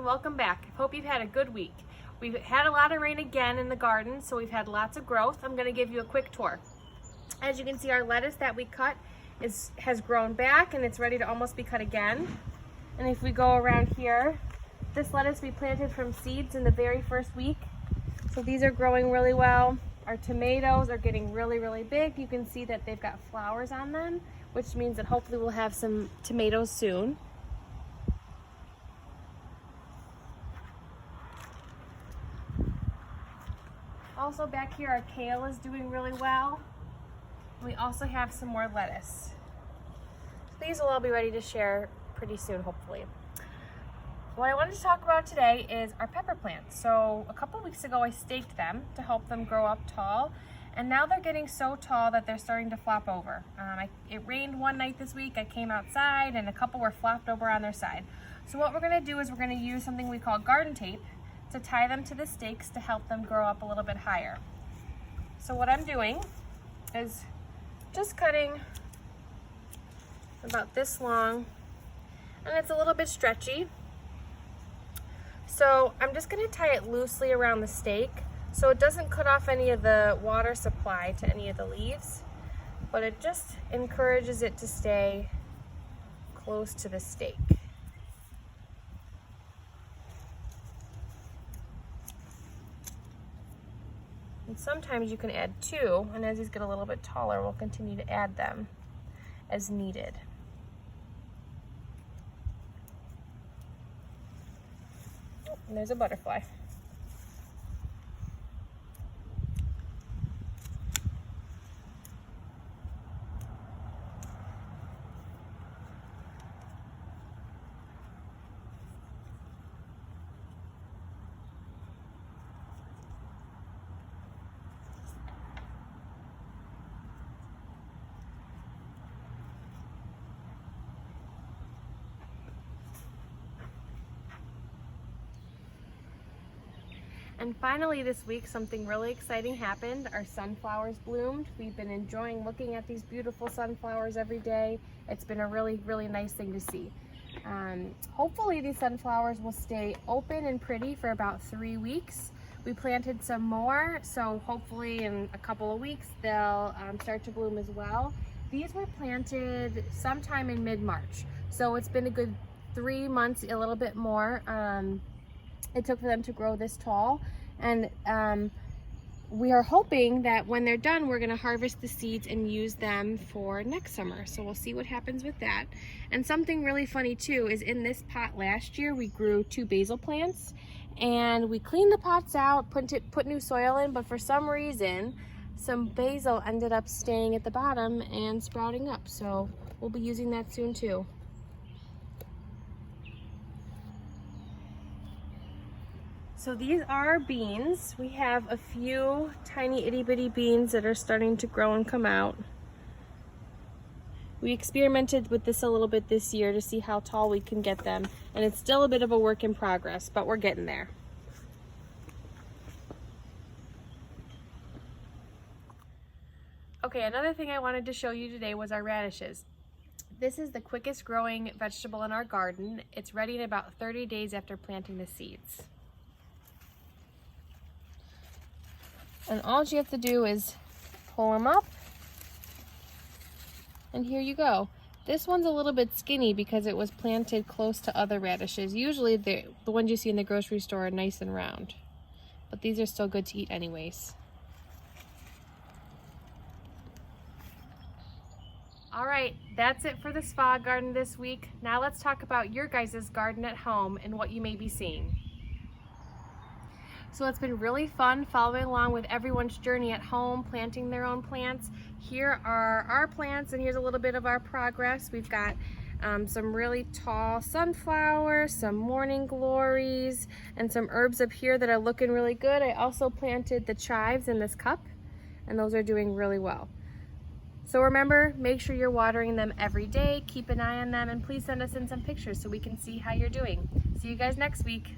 welcome back. I hope you've had a good week. We've had a lot of rain again in the garden, so we've had lots of growth. I'm going to give you a quick tour. As you can see, our lettuce that we cut has grown back and it's ready to almost be cut again. And if we go around here, this lettuce we planted from seeds in the very first week. So these are growing really well. Our tomatoes are getting really big. You can see that they've got flowers on them, which means that hopefully we'll have some tomatoes soon. Also back here, our kale is doing really well. We also have some more lettuce. These will all be ready to share pretty soon, hopefully. What I wanted to talk about today is our pepper plants. So a couple weeks ago, I staked them to help them grow up tall. And now they're getting so tall that they're starting to flop over. It rained one night this week. I came outside and a couple were flopped over on their side. So what we're gonna do is we're gonna use something we call garden tape to tie them to the stakes to help them grow up a little bit higher. So what I'm doing is just cutting about this long, and it's a little bit stretchy. So I'm just gonna tie it loosely around the stake so it doesn't cut off any of the water supply to any of the leaves, but it just encourages it to stay close to the stake. And sometimes you can add two, and as these get a little bit taller, we'll continue to add them as needed. Oh, and there's a butterfly. And finally this week, something really exciting happened. Our sunflowers bloomed. We've been enjoying looking at these beautiful sunflowers every day. It's been a really nice thing to see. Hopefully these sunflowers will stay open and pretty for about 3 weeks. We planted some more, so hopefully in a couple of weeks they'll start to bloom as well. These were planted sometime in mid-March, so it's been a good 3 months, a little bit more. It took for them to grow this tall, and we are hoping that when they're done, we're going to harvest the seeds and use them for next summer. So we'll see what happens with that. And something really funny too is in this pot last year we grew 2 basil plants, and we cleaned the pots out, put new soil in, but for some reason some basil ended up staying at the bottom and sprouting up. So we'll be using that soon too. So these are our beans. We have a few tiny itty bitty beans that are starting to grow and come out. We experimented with this a little bit this year to see how tall we can get them, and it's still a bit of a work in progress, but we're getting there. Okay, another thing I wanted to show you today was our radishes. This is the quickest growing vegetable in our garden. It's ready in about 30 days after planting the seeds. And all you have to do is pull them up, and here you go. This one's a little bit skinny because it was planted close to other radishes. Usually the ones you see in the grocery store are nice and round, but these are still good to eat anyways. All right, that's it for the SFAH garden this week. Now let's talk about your guys' garden at home and what you may be seeing. So it's been really fun following along with everyone's journey at home, planting their own plants. Here are our plants, and here's a little bit of our progress. We've got some really tall sunflowers, some morning glories, and some herbs up here that are looking really good. I also planted the chives in this cup, and those are doing really well. So remember, make sure you're watering them every day, keep an eye on them, and please send us in some pictures so we can see how you're doing. See you guys next week.